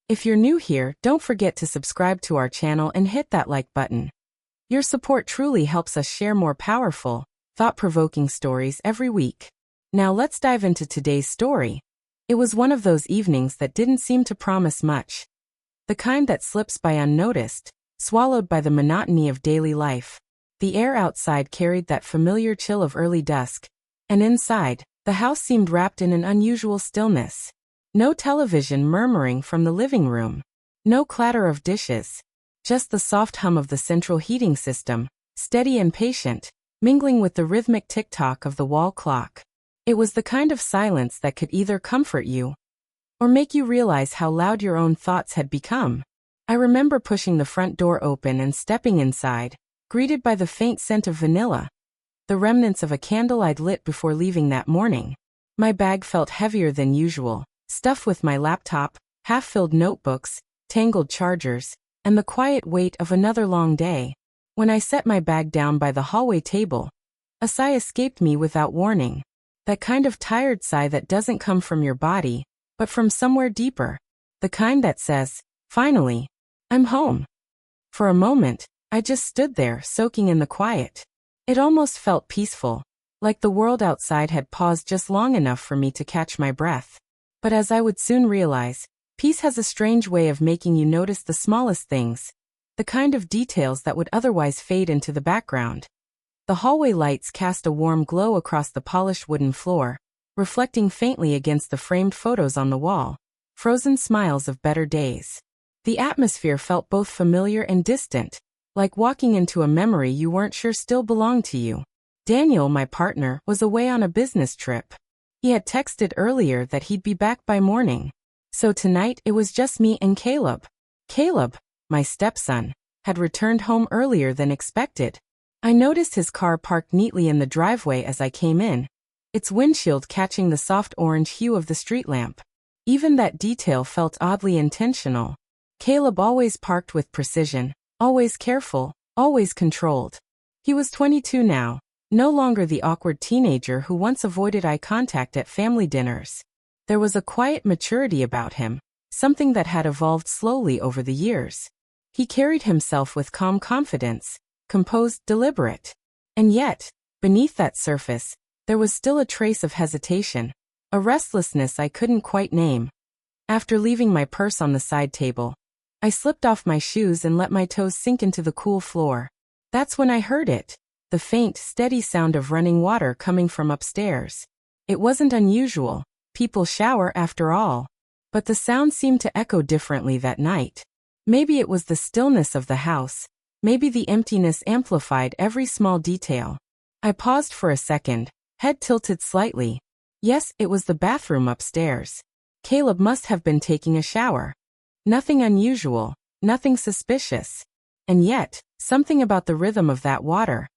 If you're new here, don't forget to subscribe to our channel and hit that like button. Your support truly helps us share more powerful, thought-provoking stories every week. Now let's dive into today's story. It was one of those evenings that didn't seem to promise much. The kind that slips by unnoticed, swallowed by the monotony of daily life. The air outside carried that familiar chill of early dusk, and inside, the house seemed wrapped in an unusual stillness. No television murmuring from the living room. No clatter of dishes. Just the soft hum of the central heating system, steady and patient, mingling with the rhythmic tick-tock of the wall clock. It was the kind of silence that could either comfort you or make you realize how loud your own thoughts had become. I remember pushing the front door open and stepping inside, greeted by the faint scent of vanilla, the remnants of a candle I'd lit before leaving that morning. My bag felt heavier than usual, stuffed with my laptop, half-filled notebooks, tangled chargers, and the quiet weight of another long day. When I set my bag down by the hallway table, a sigh escaped me without warning. That kind of tired sigh that doesn't come from your body, but from somewhere deeper. The kind that says, finally, I'm home. For a moment, I just stood there, soaking in the quiet. It almost felt peaceful, like the world outside had paused just long enough for me to catch my breath. But as I would soon realize, peace has a strange way of making you notice the smallest things, the kind of details that would otherwise fade into the background. The hallway lights cast a warm glow across the polished wooden floor, reflecting faintly against the framed photos on the wall, frozen smiles of better days. The atmosphere felt both familiar and distant, like walking into a memory you weren't sure still belonged to you. Daniel, my partner, was away on a business trip. He had texted earlier that he'd be back by morning. So tonight it was just me and Caleb. Caleb, my stepson, had returned home earlier than expected. I noticed his car parked neatly in the driveway as I came in, its windshield catching the soft orange hue of the street lamp. Even that detail felt oddly intentional. Caleb always parked with precision, always careful, always controlled. He was 22 now, no longer the awkward teenager who once avoided eye contact at family dinners. There was a quiet maturity about him, something that had evolved slowly over the years. He carried himself with calm confidence, composed, deliberate. And yet, beneath that surface, there was still a trace of hesitation, a restlessness I couldn't quite name. After leaving my purse on the side table, I slipped off my shoes and let my toes sink into the cool floor. That's when I heard it, the faint, steady sound of running water coming from upstairs. It wasn't unusual, people shower after all. But the sound seemed to echo differently that night. Maybe it was the stillness of the house, maybe the emptiness amplified every small detail. I paused for a second, head tilted slightly. Yes, it was the bathroom upstairs. Caleb must have been taking a shower. Nothing unusual, nothing suspicious. And yet, something about the rhythm of that water,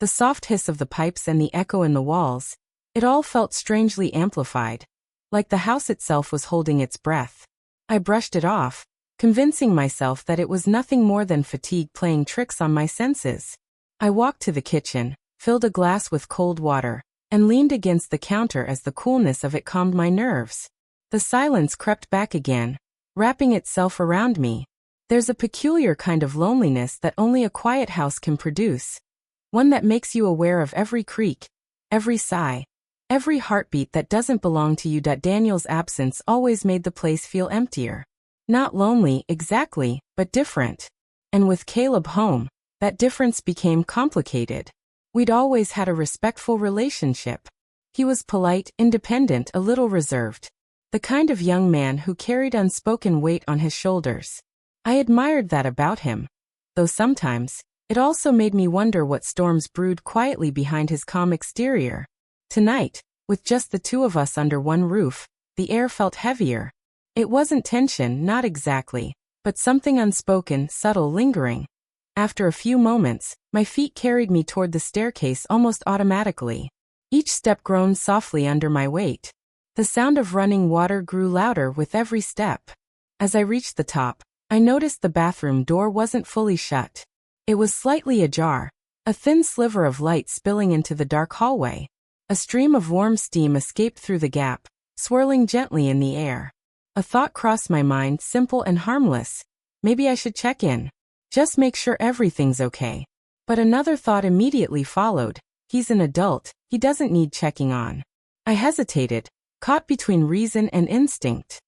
the soft hiss of the pipes and the echo in the walls, it all felt strangely amplified, like the house itself was holding its breath. I brushed it off, convincing myself that it was nothing more than fatigue playing tricks on my senses. I walked to the kitchen, filled a glass with cold water, and leaned against the counter as the coolness of it calmed my nerves. The silence crept back again, wrapping itself around me. There's a peculiar kind of loneliness that only a quiet house can produce. One that makes you aware of every creak, every sigh, every heartbeat that doesn't belong to you. Daniel's absence always made the place feel emptier. Not lonely, exactly, but different. And with Caleb home, that difference became complicated. We'd always had a respectful relationship. He was polite, independent, a little reserved. The kind of young man who carried unspoken weight on his shoulders. I admired that about him. Though sometimes, it also made me wonder what storms brewed quietly behind his calm exterior. Tonight, with just the two of us under one roof, the air felt heavier. It wasn't tension, not exactly, but something unspoken, subtle, lingering. After a few moments, my feet carried me toward the staircase almost automatically. Each step groaned softly under my weight. The sound of running water grew louder with every step. As I reached the top, I noticed the bathroom door wasn't fully shut. It was slightly ajar, a thin sliver of light spilling into the dark hallway. A stream of warm steam escaped through the gap, swirling gently in the air. A thought crossed my mind, simple and harmless. Maybe I should check in. Just make sure everything's okay. But another thought immediately followed. He's an adult, he doesn't need checking on. I hesitated, caught between reason and instinct.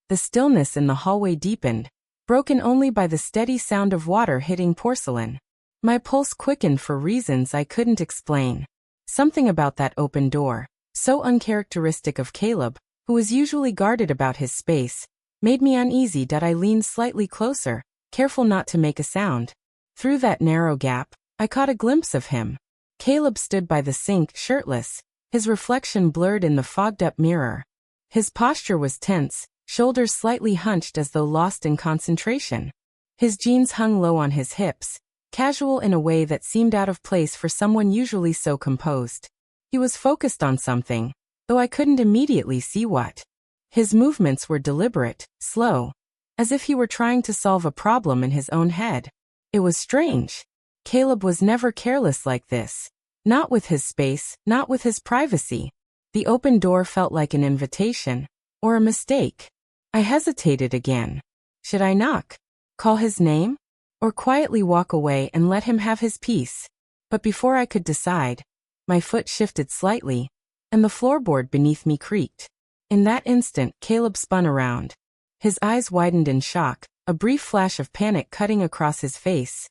The stillness in the hallway deepened, broken only by the steady sound of water hitting porcelain. My pulse quickened for reasons I couldn't explain. Something about that open door, so uncharacteristic of Caleb, who was usually guarded about his space, made me uneasy that I leaned slightly closer, careful not to make a sound. Through that narrow gap, I caught a glimpse of him. Caleb stood by the sink, shirtless, his reflection blurred in the fogged-up mirror. His posture was tense, shoulders slightly hunched as though lost in concentration. His jeans hung low on his hips, casual in a way that seemed out of place for someone usually so composed. He was focused on something, though I couldn't immediately see what. His movements were deliberate, slow, as if he were trying to solve a problem in his own head. It was strange. Caleb was never careless like this. Not with his space, not with his privacy. The open door felt like an invitation, or a mistake. I hesitated again. Should I knock? Call his name? Or quietly walk away and let him have his peace? But before I could decide, my foot shifted slightly, and the floorboard beneath me creaked. In that instant, Caleb spun around. His eyes widened in shock, a brief flash of panic cutting across his face.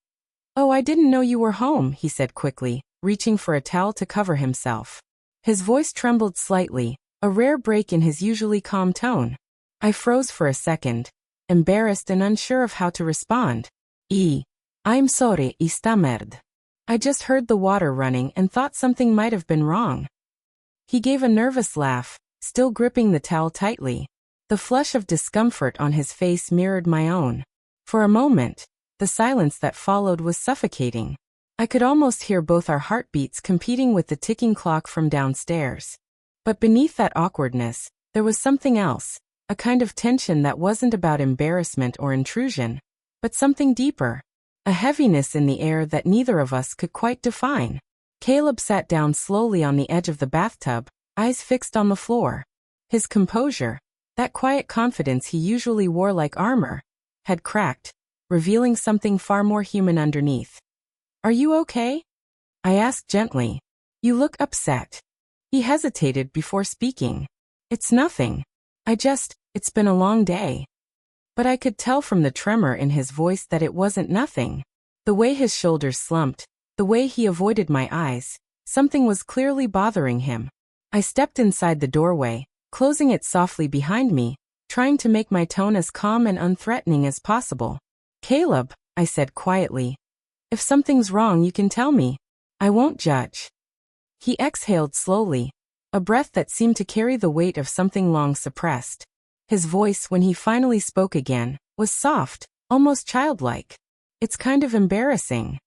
"Oh, I didn't know you were home," he said quickly, reaching for a towel to cover himself. His voice trembled slightly, a rare break in his usually calm tone. I froze for a second, embarrassed and unsure of how to respond. I'm sorry, I stammered. I just heard the water running and thought something might have been wrong. He gave a nervous laugh, still gripping the towel tightly. The flush of discomfort on his face mirrored my own. For a moment, the silence that followed was suffocating. I could almost hear both our heartbeats competing with the ticking clock from downstairs. But beneath that awkwardness, there was something else, a kind of tension that wasn't about embarrassment or intrusion, but something deeper, a heaviness in the air that neither of us could quite define. Caleb sat down slowly on the edge of the bathtub, eyes fixed on the floor. His composure, that quiet confidence he usually wore like armor, had cracked, revealing something far more human underneath. "Are you okay?" I asked gently. "You look upset." He hesitated before speaking. "It's nothing. It's been a long day." But I could tell from the tremor in his voice that it wasn't nothing. The way his shoulders slumped, the way he avoided my eyes, something was clearly bothering him. I stepped inside the doorway, closing it softly behind me, trying to make my tone as calm and unthreatening as possible. "Caleb," I said quietly, "if something's wrong you can tell me. I won't judge." He exhaled slowly, a breath that seemed to carry the weight of something long suppressed. His voice, when he finally spoke again, was soft, almost childlike. "It's kind of embarrassing.